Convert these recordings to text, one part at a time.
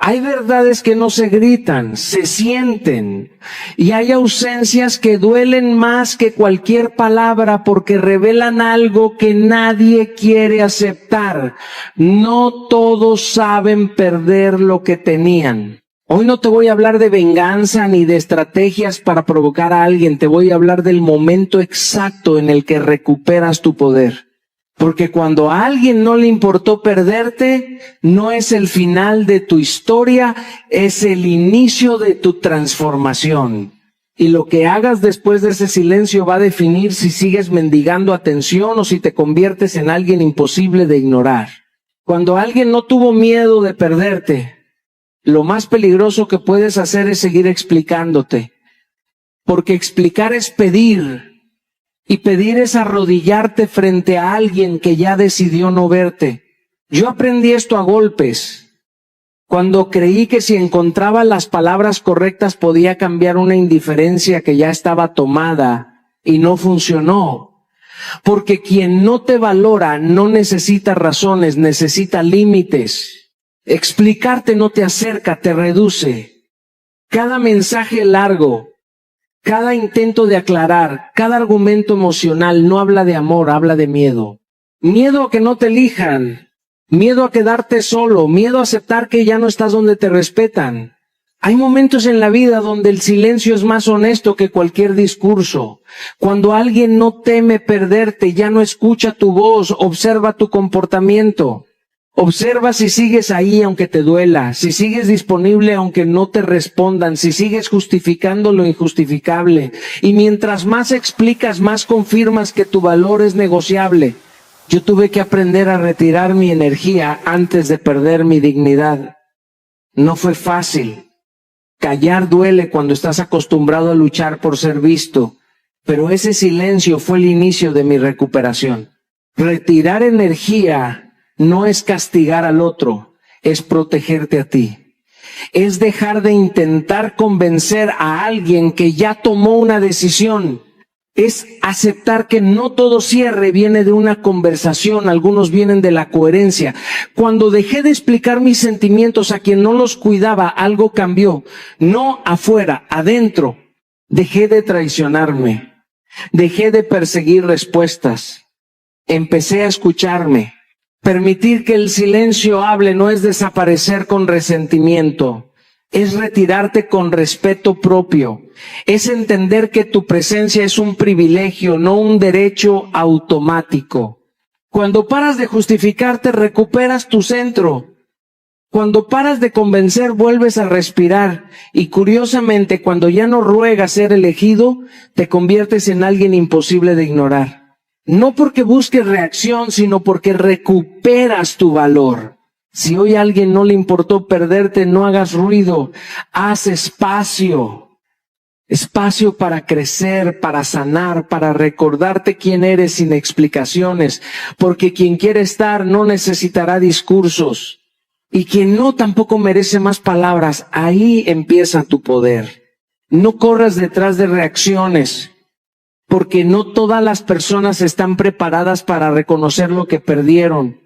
Hay verdades que no se gritan, se sienten. Y hay ausencias que duelen más que cualquier palabra porque revelan algo que nadie quiere aceptar. No todos saben perder lo que tenían. Hoy no te voy a hablar de venganza ni de estrategias para provocar a alguien. Te voy a hablar del momento exacto en el que recuperas tu poder. Porque cuando a alguien no le importó perderte, no es el final de tu historia, es el inicio de tu transformación. Y lo que hagas después de ese silencio va a definir si sigues mendigando atención o si te conviertes en alguien imposible de ignorar. Cuando alguien no tuvo miedo de perderte, lo más peligroso que puedes hacer es seguir explicándote. Porque explicar es pedir. Y pedir es arrodillarte frente a alguien que ya decidió no verte. Yo aprendí esto a golpes. Cuando creí que si encontraba las palabras correctas podía cambiar una indiferencia que ya estaba tomada y no funcionó. Porque quien no te valora no necesita razones, necesita límites. Explicarte no te acerca, te reduce. Cada mensaje largo, cada intento de aclarar, cada argumento emocional no habla de amor, habla de miedo. Miedo a que no te elijan, miedo a quedarte solo, miedo a aceptar que ya no estás donde te respetan. Hay momentos en la vida donde el silencio es más honesto que cualquier discurso. Cuando alguien no teme perderte, ya no escucha tu voz, observa tu comportamiento. Observa si sigues ahí aunque te duela, si sigues disponible aunque no te respondan, si sigues justificando lo injustificable. Y mientras más explicas, más confirmas que tu valor es negociable. Yo tuve que aprender a retirar mi energía antes de perder mi dignidad. No fue fácil. Callar duele cuando estás acostumbrado a luchar por ser visto, pero ese silencio fue el inicio de mi recuperación. Retirar energía no es castigar al otro, es protegerte a ti. Es dejar de intentar convencer a alguien que ya tomó una decisión. Es aceptar que no todo cierre viene de una conversación, algunos vienen de la coherencia. Cuando dejé de explicar mis sentimientos a quien no los cuidaba, algo cambió. No afuera, adentro. Dejé de traicionarme. Dejé de perseguir respuestas. Empecé a escucharme. Permitir que el silencio hable no es desaparecer con resentimiento, es retirarte con respeto propio, es entender que tu presencia es un privilegio, no un derecho automático. Cuando paras de justificarte, recuperas tu centro. Cuando paras de convencer, vuelves a respirar. Y curiosamente, cuando ya no ruegas ser elegido, te conviertes en alguien imposible de ignorar. No porque busques reacción, sino porque recuperas tu valor. Si hoy a alguien no le importó perderte, no hagas ruido. Haz espacio. Espacio para crecer, para sanar, para recordarte quién eres sin explicaciones. Porque quien quiere estar no necesitará discursos. Y quien no tampoco merece más palabras. Ahí empieza tu poder. No corras detrás de reacciones. Porque no todas las personas están preparadas para reconocer lo que perdieron.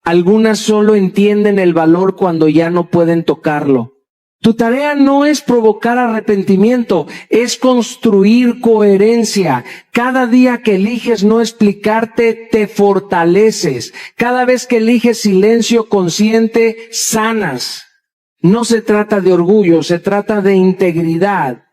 Algunas solo entienden el valor cuando ya no pueden tocarlo. Tu tarea no es provocar arrepentimiento, es construir coherencia. Cada día que eliges no explicarte, te fortaleces. Cada vez que eliges silencio consciente, sanas. No se trata de orgullo, se trata de integridad.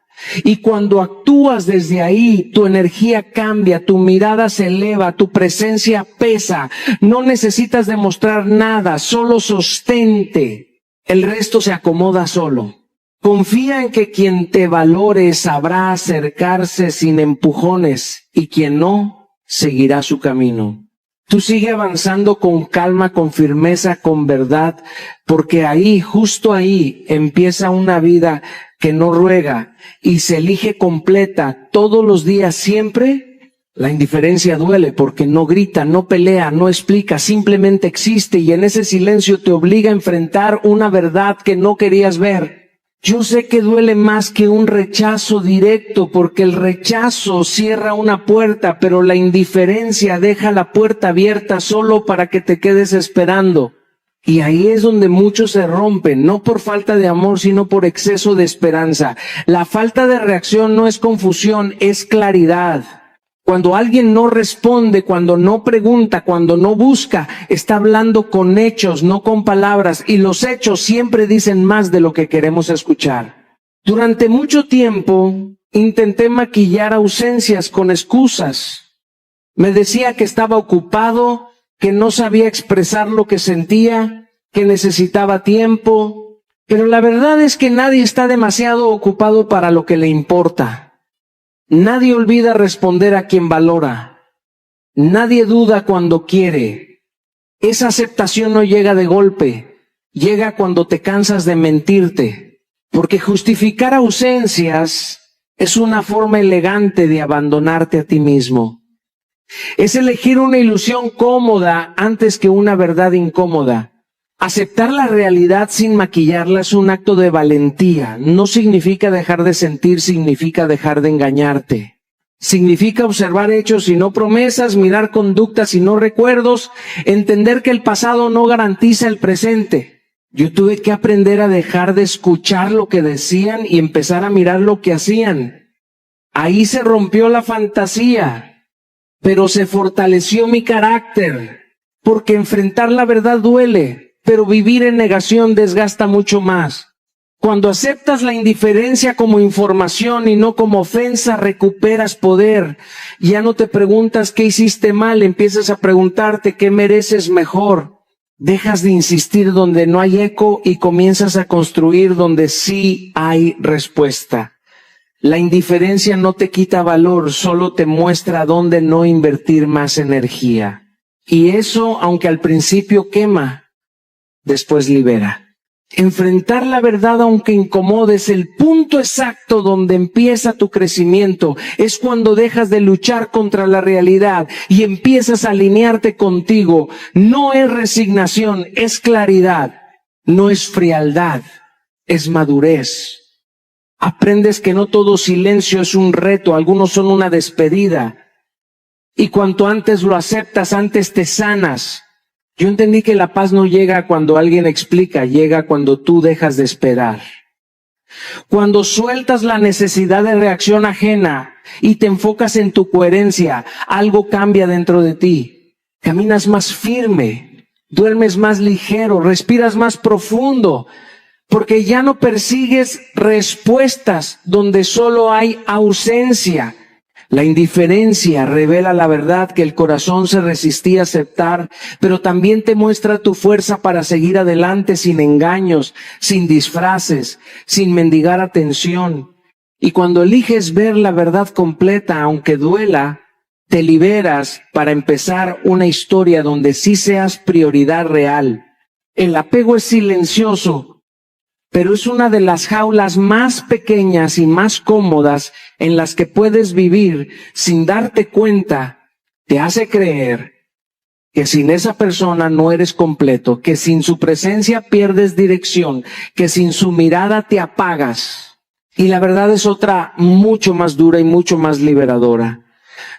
Y cuando actúas desde ahí, tu energía cambia, tu mirada se eleva, tu presencia pesa. No necesitas demostrar nada, solo sostente. El resto se acomoda solo. Confía en que quien te valore sabrá acercarse sin empujones y quien no, seguirá su camino. Tú sigue avanzando con calma, con firmeza, con verdad, porque ahí, justo ahí, empieza una vida que no ruega y se elige completa todos los días siempre. La indiferencia duele porque no grita, no pelea, no explica, simplemente existe y en ese silencio te obliga a enfrentar una verdad que no querías ver. Yo sé que duele más que un rechazo directo porque el rechazo cierra una puerta, pero la indiferencia deja la puerta abierta solo para que te quedes esperando. Y ahí es donde muchos se rompen, no por falta de amor, sino por exceso de esperanza. La falta de reacción no es confusión, es claridad. Cuando alguien no responde, cuando no pregunta, cuando no busca, está hablando con hechos, no con palabras. Y los hechos siempre dicen más de lo que queremos escuchar. Durante mucho tiempo intenté maquillar ausencias con excusas. Me decía que estaba ocupado, que no sabía expresar lo que sentía, que necesitaba tiempo. Pero la verdad es que nadie está demasiado ocupado para lo que le importa. Nadie olvida responder a quien valora. Nadie duda cuando quiere. Esa aceptación no llega de golpe. Llega cuando te cansas de mentirte. Porque justificar ausencias es una forma elegante de abandonarte a ti mismo. Es elegir una ilusión cómoda antes que una verdad incómoda. Aceptar la realidad sin maquillarla es un acto de valentía. No significa dejar de sentir, significa dejar de engañarte. Significa observar hechos y no promesas, mirar conductas y no recuerdos, entender que el pasado no garantiza el presente. Yo tuve que aprender a dejar de escuchar lo que decían y empezar a mirar lo que hacían. Ahí se rompió la fantasía, pero se fortaleció mi carácter, porque enfrentar la verdad duele. Pero vivir en negación desgasta mucho más. Cuando aceptas la indiferencia como información y no como ofensa, recuperas poder. Ya no te preguntas qué hiciste mal, empiezas a preguntarte qué mereces mejor. Dejas de insistir donde no hay eco y comienzas a construir donde sí hay respuesta. La indiferencia no te quita valor, solo te muestra dónde no invertir más energía. Y eso, aunque al principio quema, después libera. Enfrentar la verdad aunque incomode es el punto exacto donde empieza tu crecimiento. Es cuando dejas de luchar contra la realidad y empiezas a alinearte contigo. No es resignación, es claridad. No es frialdad, es madurez. Aprendes que no todo silencio es un reto, algunos son una despedida. Y cuanto antes lo aceptas, antes te sanas. Yo entendí que la paz no llega cuando alguien explica, llega cuando tú dejas de esperar. Cuando sueltas la necesidad de reacción ajena y te enfocas en tu coherencia, algo cambia dentro de ti. Caminas más firme, duermes más ligero, respiras más profundo, porque ya no persigues respuestas donde solo hay ausencia. La indiferencia revela la verdad que el corazón se resistía a aceptar, pero también te muestra tu fuerza para seguir adelante sin engaños, sin disfraces, sin mendigar atención. Y cuando eliges ver la verdad completa, aunque duela, te liberas para empezar una historia donde sí seas prioridad real. El apego es silencioso, pero es una de las jaulas más pequeñas y más cómodas en las que puedes vivir sin darte cuenta. Te hace creer que sin esa persona no eres completo, que sin su presencia pierdes dirección, que sin su mirada te apagas. Y la verdad es otra mucho más dura y mucho más liberadora.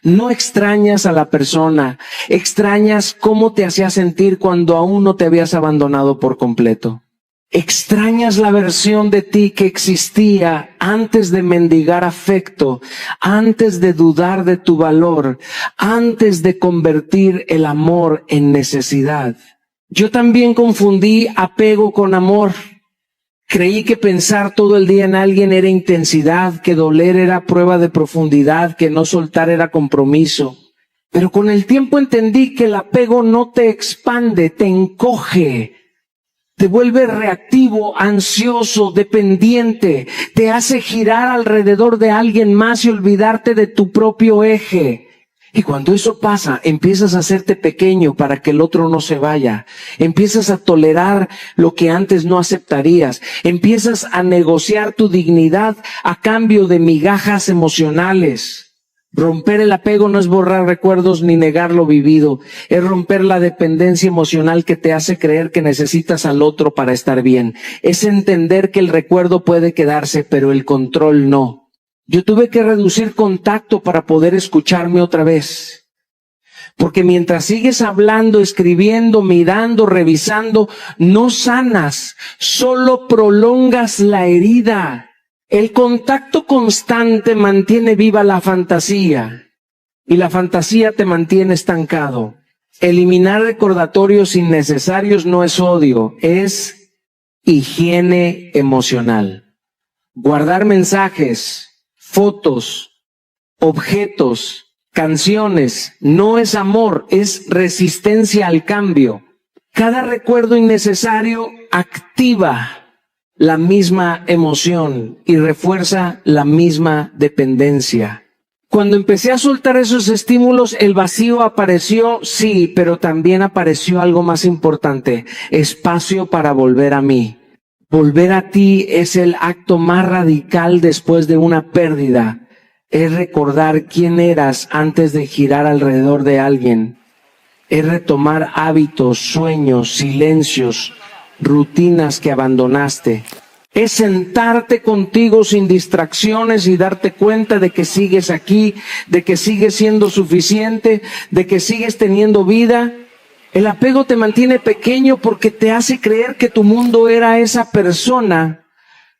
No extrañas a la persona, extrañas cómo te hacía sentir cuando aún no te habías abandonado por completo. Extrañas la versión de ti que existía antes de mendigar afecto, antes de dudar de tu valor, antes de convertir el amor en necesidad. Yo también confundí apego con amor. Creí que pensar todo el día en alguien era intensidad, que doler era prueba de profundidad, que no soltar era compromiso. Pero con el tiempo entendí que el apego no te expande, te encoge. Te vuelve reactivo, ansioso, dependiente. Te hace girar alrededor de alguien más y olvidarte de tu propio eje. Y cuando eso pasa, empiezas a hacerte pequeño para que el otro no se vaya. Empiezas a tolerar lo que antes no aceptarías. Empiezas a negociar tu dignidad a cambio de migajas emocionales. Romper el apego no es borrar recuerdos ni negar lo vivido. Es romper la dependencia emocional que te hace creer que necesitas al otro para estar bien. Es entender que el recuerdo puede quedarse, pero el control no. Yo tuve que reducir contacto para poder escucharme otra vez. Porque mientras sigues hablando, escribiendo, mirando, revisando, no sanas, solo prolongas la herida. El contacto constante mantiene viva la fantasía y la fantasía te mantiene estancado. Eliminar recordatorios innecesarios no es odio, es higiene emocional. Guardar mensajes, fotos, objetos, canciones, no es amor, es resistencia al cambio. Cada recuerdo innecesario activa la misma emoción y refuerza la misma dependencia. Cuando empecé a soltar esos estímulos, el vacío apareció, sí, pero también apareció algo más importante, espacio para volver a mí. Volver a ti es el acto más radical después de una pérdida. Es recordar quién eras antes de girar alrededor de alguien. Es retomar hábitos, sueños, silencios, rutinas que abandonaste. Es sentarte contigo sin distracciones y darte cuenta de que sigues aquí, de que sigues siendo suficiente, de que sigues teniendo vida. El apego te mantiene pequeño porque te hace creer que tu mundo era esa persona,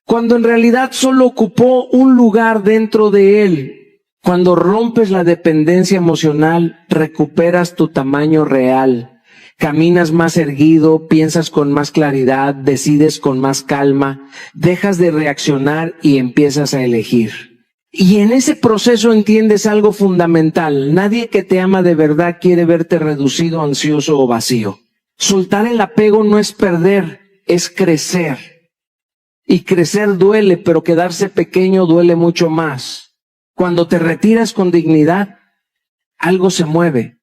cuando en realidad solo ocupó un lugar dentro de él. Cuando rompes la dependencia emocional, recuperas tu tamaño real. Caminas más erguido, piensas con más claridad, decides con más calma, dejas de reaccionar y empiezas a elegir. Y en ese proceso entiendes algo fundamental. Nadie que te ama de verdad quiere verte reducido, ansioso o vacío. Soltar el apego no es perder, es crecer. Y crecer duele, pero quedarse pequeño duele mucho más. Cuando te retiras con dignidad, algo se mueve,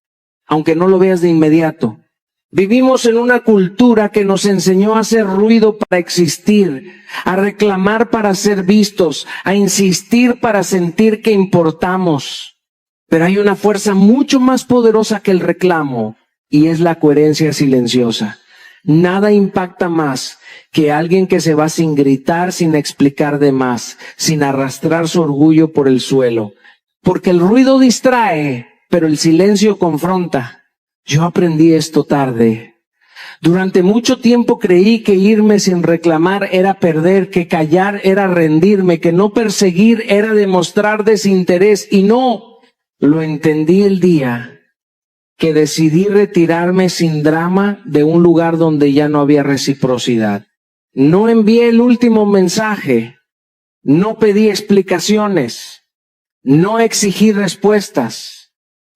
aunque no lo veas de inmediato. Vivimos en una cultura que nos enseñó a hacer ruido para existir, a reclamar para ser vistos, a insistir para sentir que importamos. Pero hay una fuerza mucho más poderosa que el reclamo, y es la coherencia silenciosa. Nada impacta más que alguien que se va sin gritar, sin explicar de más, sin arrastrar su orgullo por el suelo. Porque el ruido distrae, pero el silencio confronta. Yo aprendí esto tarde. Durante mucho tiempo creí que irme sin reclamar era perder, que callar era rendirme, que no perseguir era demostrar desinterés. Y no, lo entendí el día que decidí retirarme sin drama de un lugar donde ya no había reciprocidad. No envié el último mensaje, no pedí explicaciones, no exigí respuestas.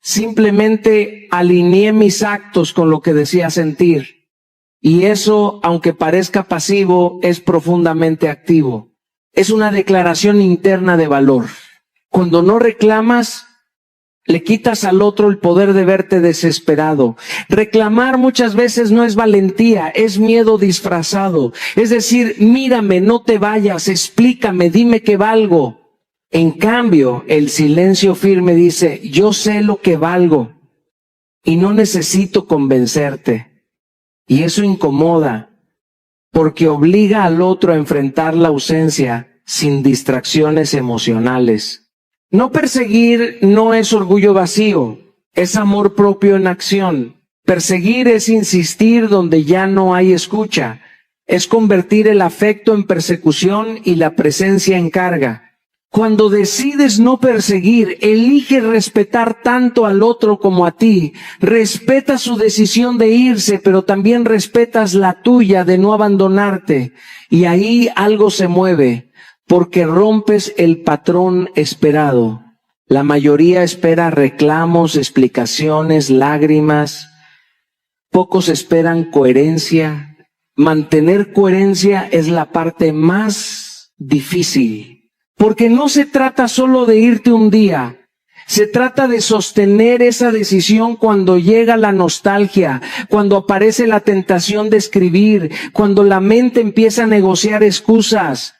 Simplemente alineé mis actos con lo que decía sentir. Y eso, aunque parezca pasivo, es profundamente activo. Es una declaración interna de valor. Cuando no reclamas, le quitas al otro el poder de verte desesperado. Reclamar muchas veces no es valentía, es miedo disfrazado. Es decir, mírame, no te vayas, explícame, dime que valgo. En cambio, el silencio firme dice, yo sé lo que valgo y no necesito convencerte. Y eso incomoda, porque obliga al otro a enfrentar la ausencia sin distracciones emocionales. No perseguir no es orgullo vacío, es amor propio en acción. Perseguir es insistir donde ya no hay escucha, es convertir el afecto en persecución y la presencia en carga. Cuando decides no perseguir, elige respetar tanto al otro como a ti. Respeta su decisión de irse, pero también respetas la tuya de no abandonarte. Y ahí algo se mueve, porque rompes el patrón esperado. La mayoría espera reclamos, explicaciones, lágrimas. Pocos esperan coherencia. Mantener coherencia es la parte más difícil. Porque no se trata solo de irte un día, se trata de sostener esa decisión cuando llega la nostalgia, cuando aparece la tentación de escribir, cuando la mente empieza a negociar excusas.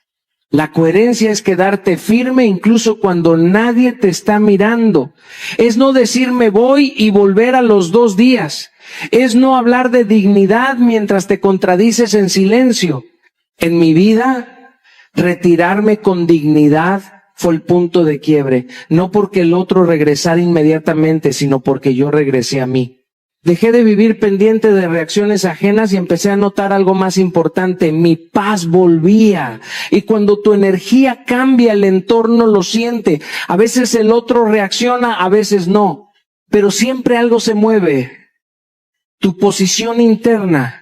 La coherencia es quedarte firme incluso cuando nadie te está mirando. Es no decir me voy y volver a los 2 días. Es no hablar de dignidad mientras te contradices en silencio. En mi vida, retirarme con dignidad fue el punto de quiebre. No porque el otro regresara inmediatamente, sino porque yo regresé a mí. Dejé de vivir pendiente de reacciones ajenas y empecé a notar algo más importante. Mi paz volvía. Y cuando tu energía cambia, el entorno lo siente. A veces el otro reacciona, a veces no. Pero siempre algo se mueve. Tu posición interna.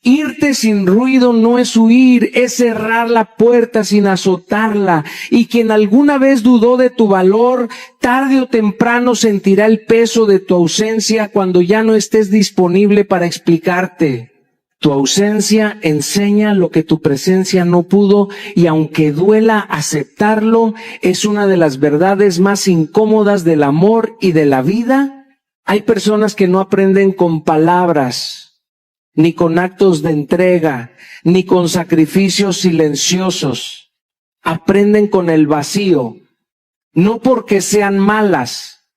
Irte sin ruido no es huir, es cerrar la puerta sin azotarla. Y quien alguna vez dudó de tu valor, tarde o temprano sentirá el peso de tu ausencia cuando ya no estés disponible para explicarte. Tu ausencia enseña lo que tu presencia no pudo, y aunque duela aceptarlo, es una de las verdades más incómodas del amor y de la vida. Hay personas que no aprenden con palabras, ni con actos de entrega, ni con sacrificios silenciosos. Aprenden con el vacío, no porque sean malas,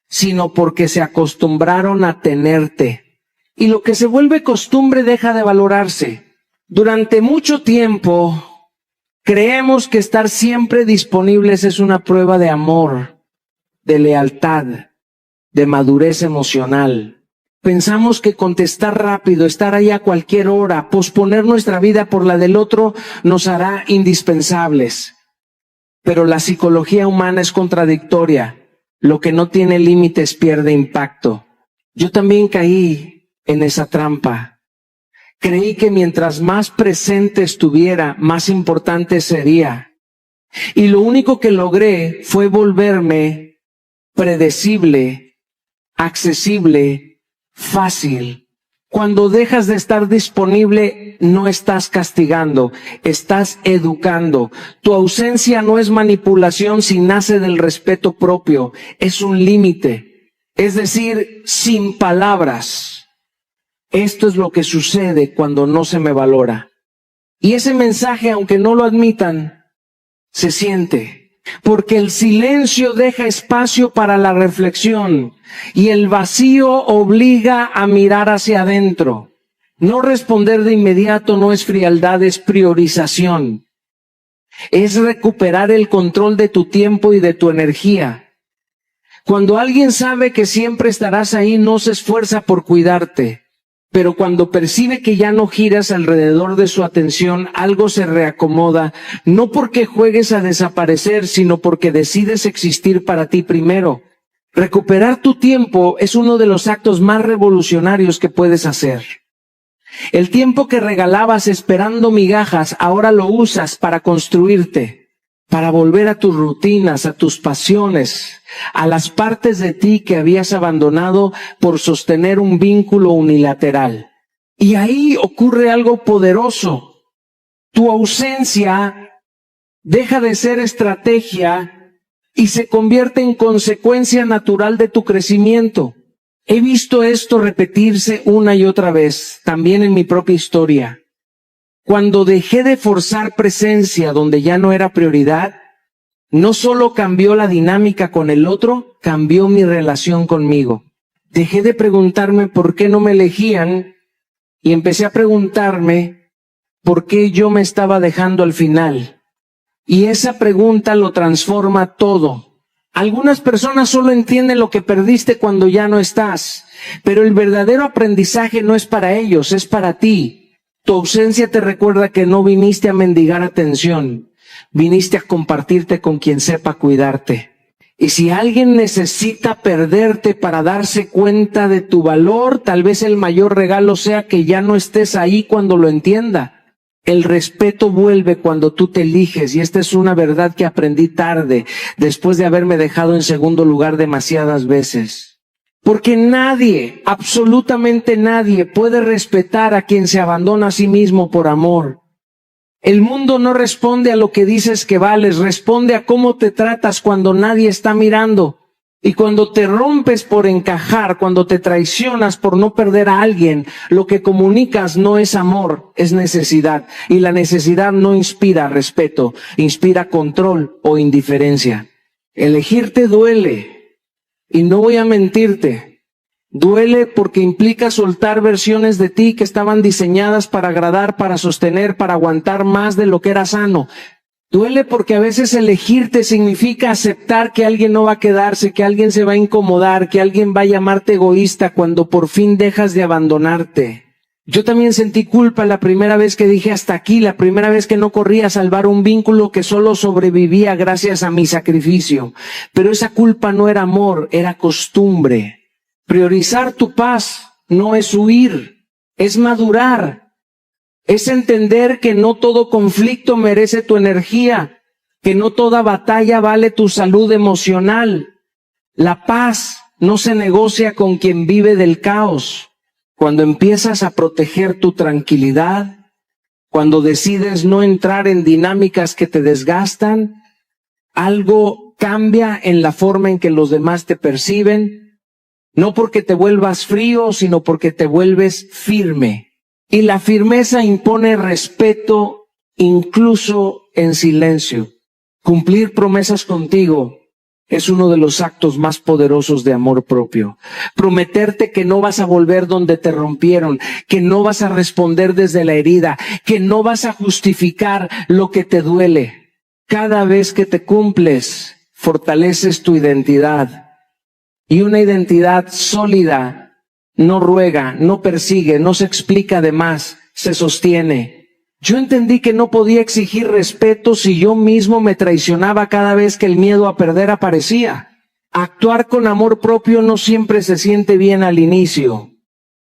sino porque se acostumbraron a tenerte. Y lo que se vuelve costumbre deja de valorarse. Durante mucho tiempo, creemos que estar siempre disponibles es una prueba de amor, de lealtad, de madurez emocional. Pensamos que contestar rápido, estar ahí a cualquier hora, posponer nuestra vida por la del otro, nos hará indispensables. Pero la psicología humana es contradictoria. Lo que no tiene límites pierde impacto. Yo también caí en esa trampa. Creí que mientras más presente estuviera, más importante sería. Y lo único que logré fue volverme predecible, accesible, fácil. Cuando dejas de estar disponible, no estás castigando, estás educando. Tu ausencia no es manipulación si nace del respeto propio, es un límite. Es decir, sin palabras. Esto es lo que sucede cuando no se me valora. Y ese mensaje, aunque no lo admitan, se siente. Porque el silencio deja espacio para la reflexión y el vacío obliga a mirar hacia adentro. No responder de inmediato no es frialdad, es priorización. Es recuperar el control de tu tiempo y de tu energía. Cuando alguien sabe que siempre estarás ahí, no se esfuerza por cuidarte. Pero cuando percibe que ya no giras alrededor de su atención, algo se reacomoda, no porque juegues a desaparecer, sino porque decides existir para ti primero. Recuperar tu tiempo es uno de los actos más revolucionarios que puedes hacer. El tiempo que regalabas esperando migajas, ahora lo usas para construirte, para volver a tus rutinas, a tus pasiones, a las partes de ti que habías abandonado por sostener un vínculo unilateral. Y ahí ocurre algo poderoso. Tu ausencia deja de ser estrategia y se convierte en consecuencia natural de tu crecimiento. He visto esto repetirse una y otra vez, también en mi propia historia. Cuando dejé de forzar presencia donde ya no era prioridad, no solo cambió la dinámica con el otro, cambió mi relación conmigo. Dejé de preguntarme por qué no me elegían y empecé a preguntarme por qué yo me estaba dejando al final. Y esa pregunta lo transforma todo. Algunas personas solo entienden lo que perdiste cuando ya no estás, pero el verdadero aprendizaje no es para ellos, es para ti. Tu ausencia te recuerda que no viniste a mendigar atención, viniste a compartirte con quien sepa cuidarte. Y si alguien necesita perderte para darse cuenta de tu valor, tal vez el mayor regalo sea que ya no estés ahí cuando lo entienda. El respeto vuelve cuando tú te eliges, y esta es una verdad que aprendí tarde, después de haberme dejado en segundo lugar demasiadas veces. Porque nadie, absolutamente nadie, puede respetar a quien se abandona a sí mismo por amor. El mundo no responde a lo que dices que vales, responde a cómo te tratas cuando nadie está mirando. Y cuando te rompes por encajar, cuando te traicionas por no perder a alguien, lo que comunicas no es amor, es necesidad. Y la necesidad no inspira respeto, inspira control o indiferencia. Elegirte duele. Y no voy a mentirte, duele porque implica soltar versiones de ti que estaban diseñadas para agradar, para sostener, para aguantar más de lo que era sano. Duele porque a veces elegirte significa aceptar que alguien no va a quedarse, que alguien se va a incomodar, que alguien va a llamarte egoísta cuando por fin dejas de abandonarte. Yo también sentí culpa la primera vez que dije hasta aquí, la primera vez que no corrí a salvar un vínculo que solo sobrevivía gracias a mi sacrificio. Pero esa culpa no era amor, era costumbre. Priorizar tu paz no es huir, es madurar. Es entender que no todo conflicto merece tu energía, que no toda batalla vale tu salud emocional. La paz no se negocia con quien vive del caos. Cuando empiezas a proteger tu tranquilidad, cuando decides no entrar en dinámicas que te desgastan, algo cambia en la forma en que los demás te perciben, no porque te vuelvas frío, sino porque te vuelves firme. Y la firmeza impone respeto incluso en silencio. Cumplir promesas contigo es uno de los actos más poderosos de amor propio. Prometerte que no vas a volver donde te rompieron, que no vas a responder desde la herida, que no vas a justificar lo que te duele. Cada vez que te cumples, fortaleces tu identidad. Y una identidad sólida no ruega, no persigue, no se explica de más, se sostiene. Yo entendí que no podía exigir respeto si yo mismo me traicionaba cada vez que el miedo a perder aparecía. Actuar con amor propio no siempre se siente bien al inicio.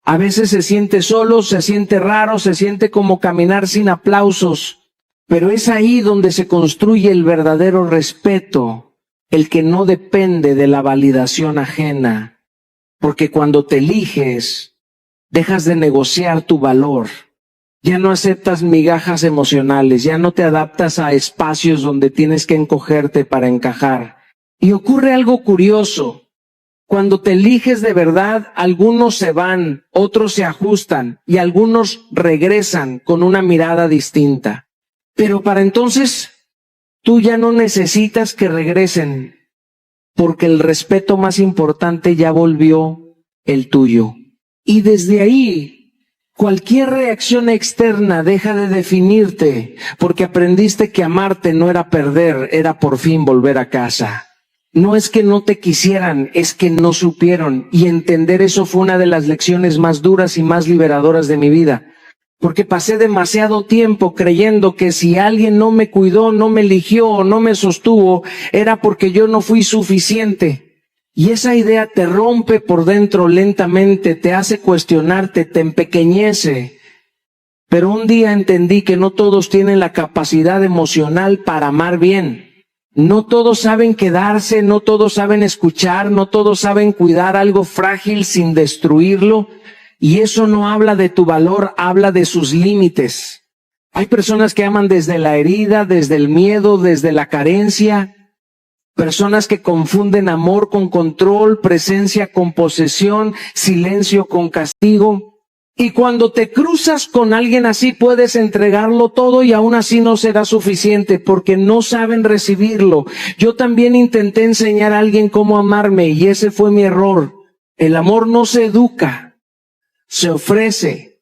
A veces se siente solo, se siente raro, se siente como caminar sin aplausos. Pero es ahí donde se construye el verdadero respeto, el que no depende de la validación ajena. Porque cuando te eliges, dejas de negociar tu valor. Ya no aceptas migajas emocionales, ya no te adaptas a espacios donde tienes que encogerte para encajar. Y ocurre algo curioso. Cuando te eliges de verdad, algunos se van, otros se ajustan y algunos regresan con una mirada distinta. Pero para entonces, tú ya no necesitas que regresen, porque el respeto más importante ya volvió el tuyo. Y desde ahí, cualquier reacción externa deja de definirte, porque aprendiste que amarte no era perder, era por fin volver a casa. No es que no te quisieran, es que no supieron, y entender eso fue una de las lecciones más duras y más liberadoras de mi vida. Porque pasé demasiado tiempo creyendo que si alguien no me cuidó, no me eligió o no me sostuvo, era porque yo no fui suficiente. Y esa idea te rompe por dentro lentamente, te hace cuestionarte, te empequeñece. Pero un día entendí que no todos tienen la capacidad emocional para amar bien. No todos saben quedarse, no todos saben escuchar, no todos saben cuidar algo frágil sin destruirlo. Y eso no habla de tu valor, habla de sus límites. Hay personas que aman desde la herida, desde el miedo, desde la carencia. Personas que confunden amor con control, presencia con posesión, silencio con castigo. Y cuando te cruzas con alguien así puedes entregarlo todo y aún así no será suficiente porque no saben recibirlo. Yo también intenté enseñar a alguien cómo amarme y ese fue mi error. El amor no se educa. Se ofrece,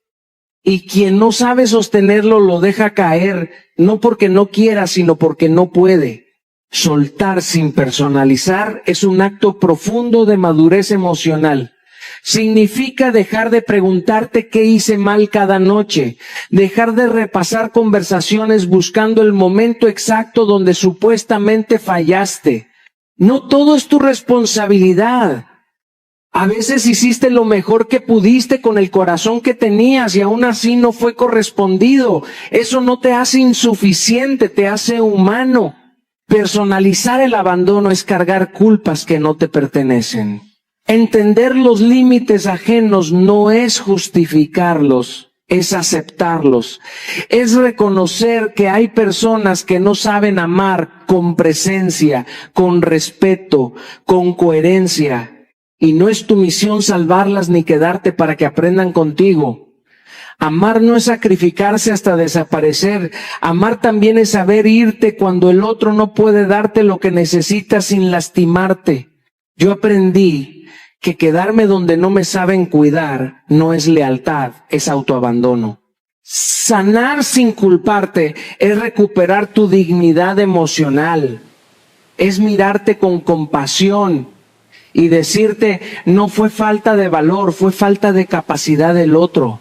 y quien no sabe sostenerlo lo deja caer, no porque no quiera, sino porque no puede. Soltar sin personalizar es un acto profundo de madurez emocional. Significa dejar de preguntarte qué hice mal cada noche, dejar de repasar conversaciones buscando el momento exacto donde supuestamente fallaste. No todo es tu responsabilidad. A veces hiciste lo mejor que pudiste con el corazón que tenías y aún así no fue correspondido. Eso no te hace insuficiente, te hace humano. Personalizar el abandono es cargar culpas que no te pertenecen. Entender los límites ajenos no es justificarlos, es aceptarlos. Es reconocer que hay personas que no saben amar con presencia, con respeto, con coherencia. Y no es tu misión salvarlas ni quedarte para que aprendan contigo. Amar no es sacrificarse hasta desaparecer. Amar también es saber irte cuando el otro no puede darte lo que necesitas sin lastimarte. Yo aprendí que quedarme donde no me saben cuidar no es lealtad, es autoabandono. Sanar sin culparte es recuperar tu dignidad emocional, es mirarte con compasión y decirte, no fue falta de valor, fue falta de capacidad del otro.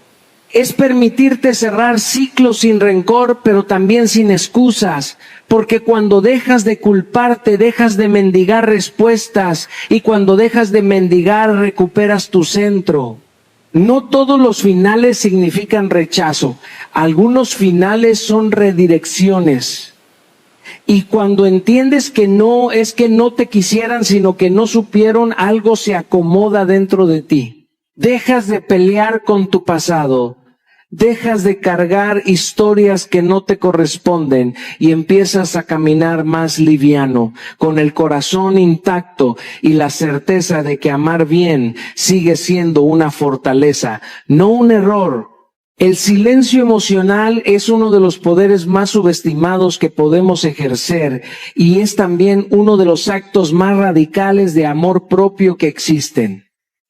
Es permitirte cerrar ciclos sin rencor, pero también sin excusas, porque cuando dejas de culparte, dejas de mendigar respuestas, y cuando dejas de mendigar, recuperas tu centro. No todos los finales significan rechazo, algunos finales son redirecciones. Y cuando entiendes que no es que no te quisieran, sino que no supieron, algo se acomoda dentro de ti. Dejas de pelear con tu pasado. Dejas de cargar historias que no te corresponden y empiezas a caminar más liviano, con el corazón intacto y la certeza de que amar bien sigue siendo una fortaleza, no un error. El silencio emocional es uno de los poderes más subestimados que podemos ejercer y es también uno de los actos más radicales de amor propio que existen.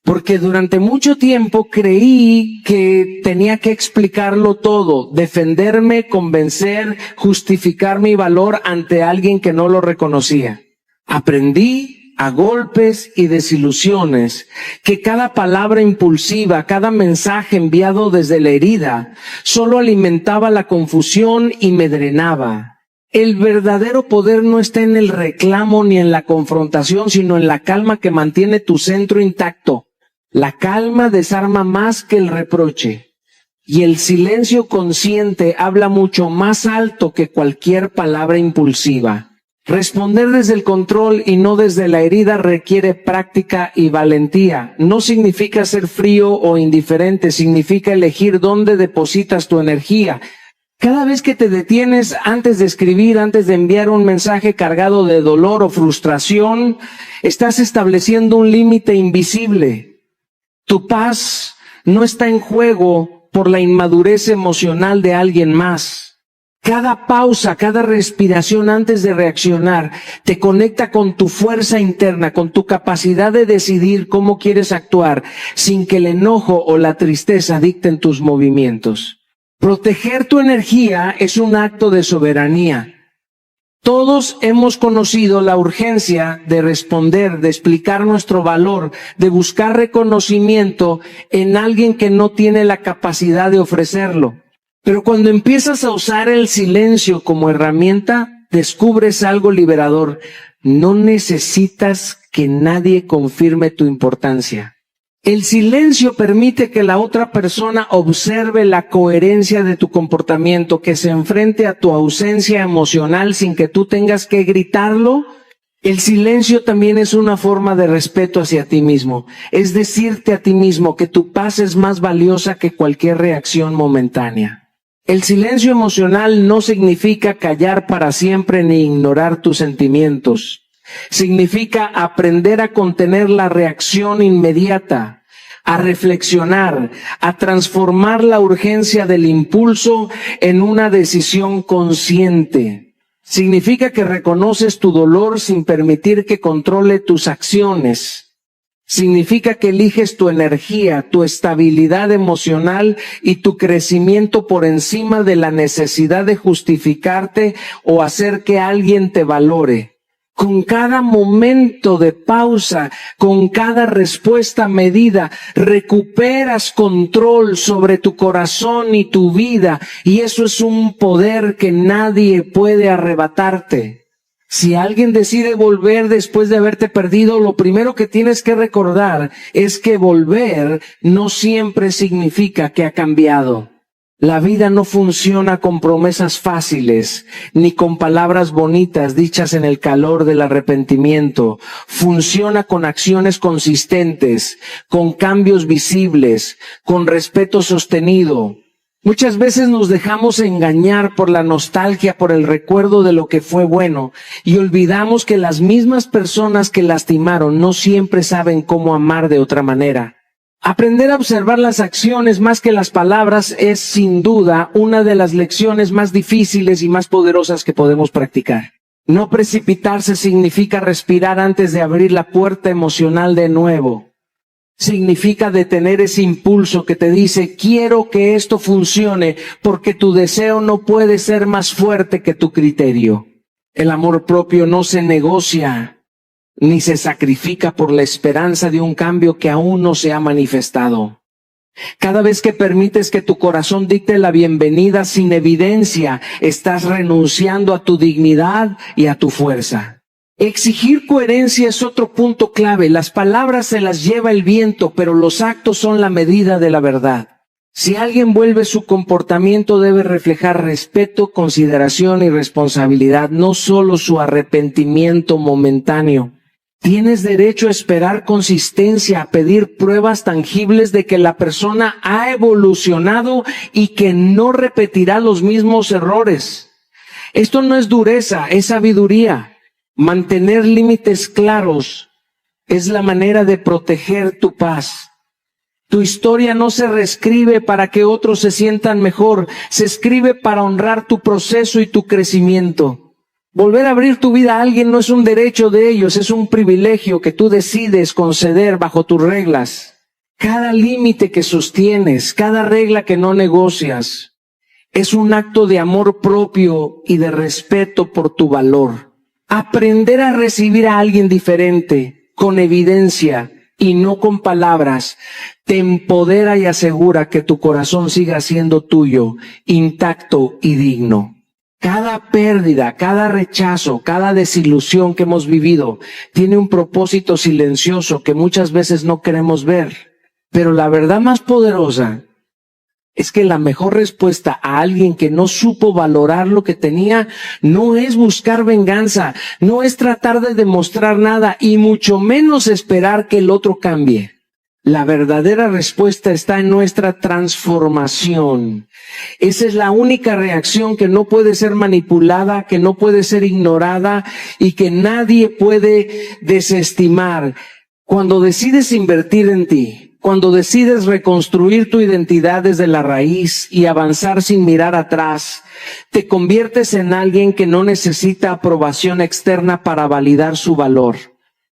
Porque durante mucho tiempo creí que tenía que explicarlo todo, defenderme, convencer, justificar mi valor ante alguien que no lo reconocía. Aprendí a golpes y desilusiones que cada palabra impulsiva, cada mensaje enviado desde la herida, solo alimentaba la confusión y me drenaba. El verdadero poder no está en el reclamo ni en la confrontación, sino en la calma que mantiene tu centro intacto. La calma desarma más que el reproche, y el silencio consciente habla mucho más alto que cualquier palabra impulsiva. Responder desde el control y no desde la herida requiere práctica y valentía. No significa ser frío o indiferente, significa elegir dónde depositas tu energía. Cada vez que te detienes antes de escribir, antes de enviar un mensaje cargado de dolor o frustración, estás estableciendo un límite invisible. Tu paz no está en juego por la inmadurez emocional de alguien más. Cada pausa, cada respiración antes de reaccionar te conecta con tu fuerza interna, con tu capacidad de decidir cómo quieres actuar sin que el enojo o la tristeza dicten tus movimientos. Proteger tu energía es un acto de soberanía. Todos hemos conocido la urgencia de responder, de explicar nuestro valor, de buscar reconocimiento en alguien que no tiene la capacidad de ofrecerlo. Pero cuando empiezas a usar el silencio como herramienta, descubres algo liberador. No necesitas que nadie confirme tu importancia. El silencio permite que la otra persona observe la coherencia de tu comportamiento, que se enfrente a tu ausencia emocional sin que tú tengas que gritarlo. El silencio también es una forma de respeto hacia ti mismo. Es decirte a ti mismo que tu paz es más valiosa que cualquier reacción momentánea. El silencio emocional no significa callar para siempre ni ignorar tus sentimientos. Significa aprender a contener la reacción inmediata, a reflexionar, a transformar la urgencia del impulso en una decisión consciente. Significa que reconoces tu dolor sin permitir que controle tus acciones. Significa que eliges tu energía, tu estabilidad emocional y tu crecimiento por encima de la necesidad de justificarte o hacer que alguien te valore. Con cada momento de pausa, con cada respuesta medida, recuperas control sobre tu corazón y tu vida, y eso es un poder que nadie puede arrebatarte. Si alguien decide volver después de haberte perdido, lo primero que tienes que recordar es que volver no siempre significa que ha cambiado. La vida no funciona con promesas fáciles, ni con palabras bonitas dichas en el calor del arrepentimiento. Funciona con acciones consistentes, con cambios visibles, con respeto sostenido. Muchas veces nos dejamos engañar por la nostalgia, por el recuerdo de lo que fue bueno, y olvidamos que las mismas personas que lastimaron no siempre saben cómo amar de otra manera. Aprender a observar las acciones más que las palabras es, sin duda, una de las lecciones más difíciles y más poderosas que podemos practicar. No precipitarse significa respirar antes de abrir la puerta emocional de nuevo. Significa detener ese impulso que te dice, quiero que esto funcione, porque tu deseo no puede ser más fuerte que tu criterio. El amor propio no se negocia ni se sacrifica por la esperanza de un cambio que aún no se ha manifestado. Cada vez que permites que tu corazón dicte la bienvenida sin evidencia, estás renunciando a tu dignidad y a tu fuerza. Exigir coherencia es otro punto clave. Las palabras se las lleva el viento, pero los actos son la medida de la verdad. Si alguien vuelve su comportamiento, debe reflejar respeto, consideración y responsabilidad, no solo su arrepentimiento momentáneo. Tienes derecho a esperar consistencia, a pedir pruebas tangibles de que la persona ha evolucionado y que no repetirá los mismos errores. Esto no es dureza, es sabiduría. Mantener límites claros es la manera de proteger tu paz. Tu historia no se reescribe para que otros se sientan mejor, se escribe para honrar tu proceso y tu crecimiento. Volver a abrir tu vida a alguien no es un derecho de ellos, es un privilegio que tú decides conceder bajo tus reglas. Cada límite que sostienes, cada regla que no negocias, es un acto de amor propio y de respeto por tu valor. Aprender a recibir a alguien diferente, con evidencia y no con palabras, te empodera y asegura que tu corazón siga siendo tuyo, intacto y digno. Cada pérdida, cada rechazo, cada desilusión que hemos vivido tiene un propósito silencioso que muchas veces no queremos ver. Pero la verdad más poderosa es que la mejor respuesta a alguien que no supo valorar lo que tenía no es buscar venganza, no es tratar de demostrar nada y mucho menos esperar que el otro cambie. La verdadera respuesta está en nuestra transformación. Esa es la única reacción que no puede ser manipulada, que no puede ser ignorada y que nadie puede desestimar. Cuando decides invertir en ti, cuando decides reconstruir tu identidad desde la raíz y avanzar sin mirar atrás, te conviertes en alguien que no necesita aprobación externa para validar su valor.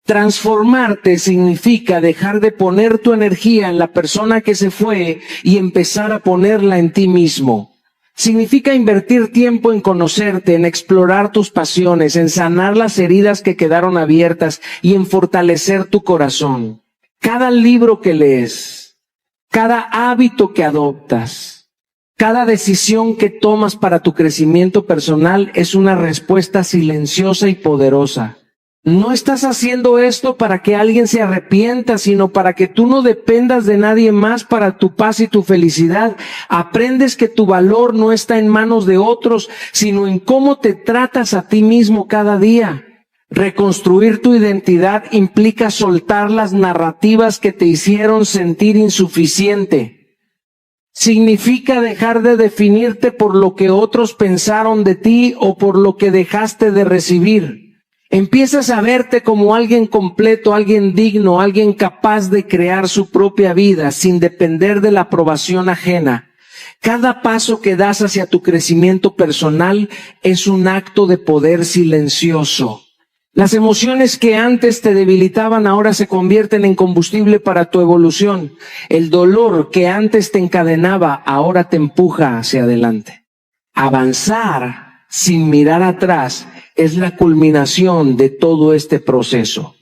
Transformarte significa dejar de poner tu energía en la persona que se fue y empezar a ponerla en ti mismo. Significa invertir tiempo en conocerte, en explorar tus pasiones, en sanar las heridas que quedaron abiertas y en fortalecer tu corazón. Cada libro que lees, cada hábito que adoptas, cada decisión que tomas para tu crecimiento personal es una respuesta silenciosa y poderosa. No estás haciendo esto para que alguien se arrepienta, sino para que tú no dependas de nadie más para tu paz y tu felicidad. Aprendes que tu valor no está en manos de otros, sino en cómo te tratas a ti mismo cada día. Reconstruir tu identidad implica soltar las narrativas que te hicieron sentir insuficiente. Significa dejar de definirte por lo que otros pensaron de ti o por lo que dejaste de recibir. Empiezas a verte como alguien completo, alguien digno, alguien capaz de crear su propia vida sin depender de la aprobación ajena. Cada paso que das hacia tu crecimiento personal es un acto de poder silencioso. Las emociones que antes te debilitaban ahora se convierten en combustible para tu evolución. El dolor que antes te encadenaba ahora te empuja hacia adelante. Avanzar sin mirar atrás es la culminación de todo este proceso.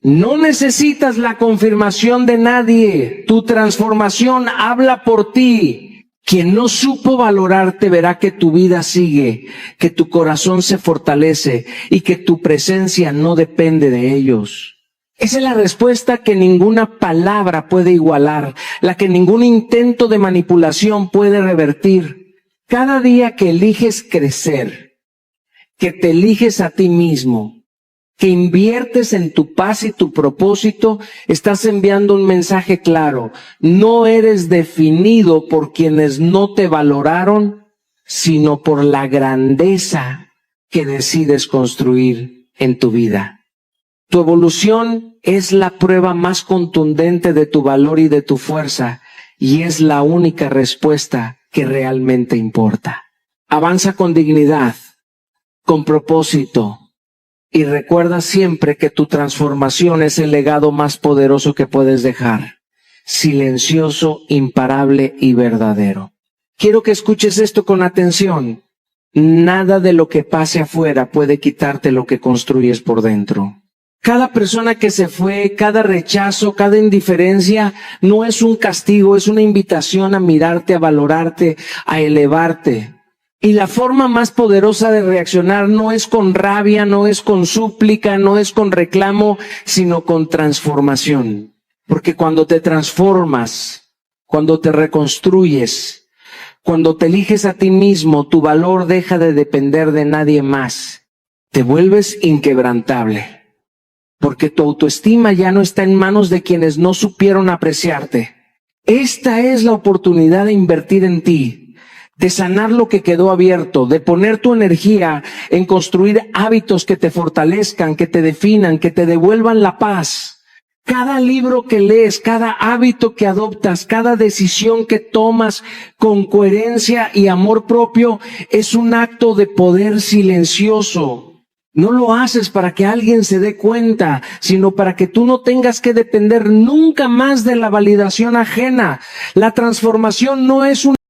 No necesitas la confirmación de nadie. Tu transformación habla por ti. Quien no supo valorarte verá que tu vida sigue, que tu corazón se fortalece y que tu presencia no depende de ellos. Esa es la respuesta que ninguna palabra puede igualar, la que ningún intento de manipulación puede revertir. Cada día que eliges crecer, que te eliges a ti mismo, que inviertes en tu paz y tu propósito, estás enviando un mensaje claro. No eres definido por quienes no te valoraron, sino por la grandeza que decides construir en tu vida. Tu evolución es la prueba más contundente de tu valor y de tu fuerza, y es la única respuesta que realmente importa. Avanza con dignidad, con propósito, Y recuerda siempre que tu transformación es el legado más poderoso que puedes dejar. Silencioso, imparable y verdadero. Quiero que escuches esto con atención. Nada de lo que pase afuera puede quitarte lo que construyes por dentro. Cada persona que se fue, cada rechazo, cada indiferencia, no es un castigo, es una invitación a mirarte, a valorarte, a elevarte. Y la forma más poderosa de reaccionar no es con rabia, no es con súplica, no es con reclamo, sino con transformación. Porque cuando te transformas, cuando te reconstruyes, cuando te eliges a ti mismo, tu valor deja de depender de nadie más. Te vuelves inquebrantable. Porque tu autoestima ya no está en manos de quienes no supieron apreciarte. Esta es la oportunidad de invertir en ti, de sanar lo que quedó abierto, de poner tu energía en construir hábitos que te fortalezcan, que te definan, que te devuelvan la paz. Cada libro que lees, cada hábito que adoptas, cada decisión que tomas con coherencia y amor propio es un acto de poder silencioso. No lo haces para que alguien se dé cuenta, sino para que tú no tengas que depender nunca más de la validación ajena. La transformación no es una